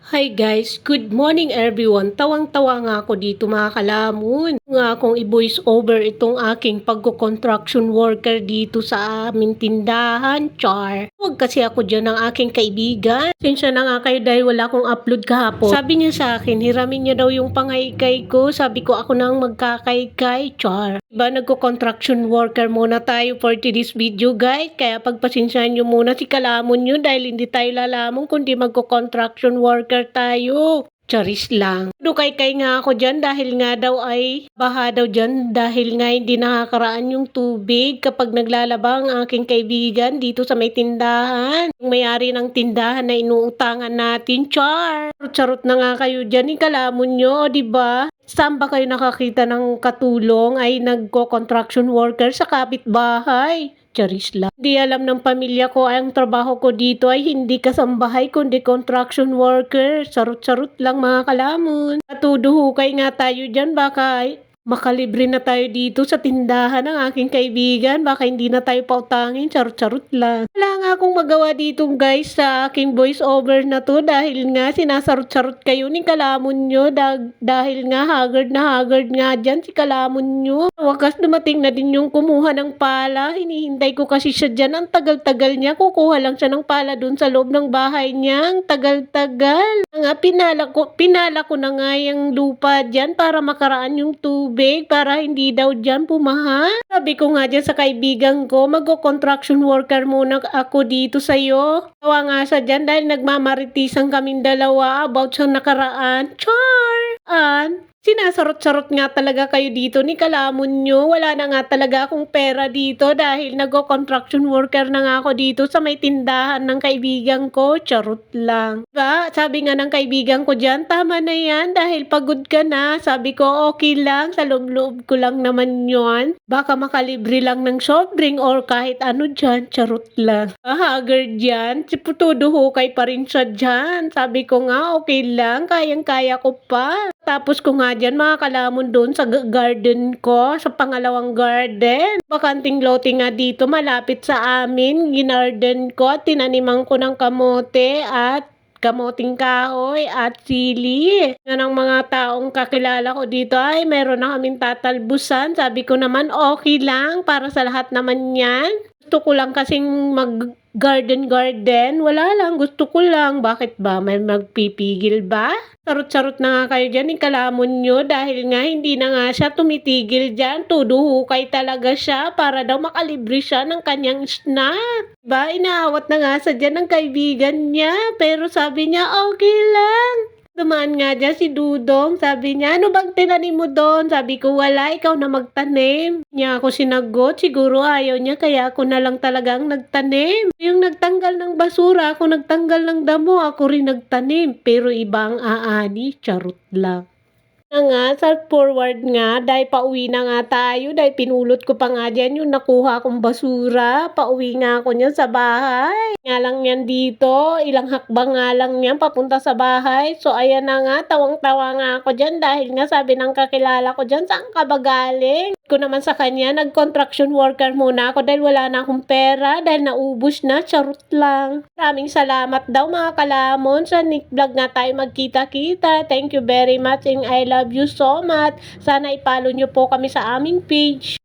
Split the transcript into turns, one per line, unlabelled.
Hi guys, good morning everyone. Tawang-tawa nga ako dito mga kalamon. Nga akong i-voice over itong aking pagko-construction worker dito sa aming tindahan, char. Huwag kasi ako dyan ng aking kaibigan. Sinsya na nga kayo dahil wala akong upload kahapon. Sabi niya sa akin, hiramin niya daw yung pangaykay ko. Sabi ko ako nang magkakaykay, char. Diba nagko-construction worker muna tayo for today's video guys. Kaya pagpasensyahan nyo muna si kalamon nyo dahil hindi tayo lalamon kundi magko-construction worker tayo. Charis lang. Dukay-kay nga ako dyan dahil nga daw ay baha daw dyan dahil nga hindi nakakaraan yung tubig kapag naglalaba ang aking kaibigan dito sa may tindahan. Yung may-ari ng tindahan na inuutangan natin, char. Charot na nga kayo dyan, ikalamon nyo, o diba? Saan ba kayo nakakita ng katulong ay nagko-construction worker sa kapitbahay? Charis lang. Di alam ng pamilya ko ang trabaho ko dito ay hindi kasambahay kundi construction worker. Sarot-sarot lang mga kalamon. Patuduhukay nga tayo dyan baka makalibre na tayo dito sa tindahan ng aking kaibigan. Baka hindi na tayo pautangin. Charot-charot lang. Wala nga akong magawa dito guys sa aking voice over na to dahil nga sinasarot-sarot kayo ni kalamon nyo dahil nga haggard nga dyan si kalamon nyo. Wakas dumating na din yung kumuha ng pala. Hinihintay ko kasi siya dyan. Ang tagal-tagal niya. Kukuha lang siya ng pala dun sa loob ng bahay niya. Ang tagal-tagal. Nga, pinala ko na nga yung lupa dyan para makaraan yung tubig para hindi daw dyan pumaha. Sabi ko nga dyan sa kaibigan ko, magko-construction worker muna ako dito sa'yo. Tawa nga sa dyan dahil nagmamaritisan kaming dalawa about sa nakaraan. Char! Sinasarot-sarot nga talaga kayo dito ni kalamon nyo. Wala na nga talaga akong pera dito dahil nagko-construction worker na nga ako dito sa may tindahan ng kaibigan ko. Charot lang. Diba? Sabi nga ng kaibigan ko dyan, tama na yan dahil pagod ka na. Sabi ko, okay lang. Sa loob-loob ko lang naman yon. Baka makalibre lang ng soft drink or kahit ano dyan. Charot lang. Haggard dyan. Tuduhukay pa rin siya dyan. Sabi ko nga, okay lang. Kayang-kaya ko pa. Tapos ko nga dyan mga kalamon doon sa garden ko, sa pangalawang garden. Bakanting lote nga dito malapit sa amin. Ginarden ko at tinaniman ko ng kamote at kamoting kahoy at sili. Yan ang mga taong kakilala ko dito ay meron na kaming tatalbusan. Sabi ko naman okay lang para sa lahat naman yan. Gusto ko lang kasing garden. Wala lang, gusto ko lang. Bakit ba? May magpipigil ba? Sarot-sarot na nga kayo dyan, ikalamon nyo dahil nga hindi na nga siya tumitigil dyan. Tuduhukay talaga siya para daw makalibre siya ng kanyang snack. Diba? Inaawat na nga sa dyan ng kaibigan niya pero sabi niya okay lang. Dumaan nga dyan si Dudong. Sabi niya, ano bang tinanim mo doon? Sabi ko, wala, ikaw na magtanim. Niya ako sinagot, siguro ayaw niya, kaya ako na lang talagang nagtanim. Yung nagtanggal ng basura, ako nagtanggal ng damo, ako rin nagtanim. Pero iba ang aani, charot lang. Na nga, sa forward nga, dahil pauwi na nga tayo, dahil pinulot ko pa nga dyan yung nakuha kong basura, pauwi nga ako niyan sa bahay. Nga lang yan dito, ilang hakbang nga lang yan papunta sa bahay. So ayan na nga, tawang-tawa nga ako dyan dahil nga sabi ng kakilala ko dyan, saan ka ba galing? Ko naman sa kanya, nag-construction worker muna ako dahil wala na akong pera, dahil naubos na, charot lang. Maraming salamat daw mga kalamon, sa Nick Vlog nga tayo magkita-kita. Thank you very much and I love you so much. Sana i-follow nyo po kami sa aming page.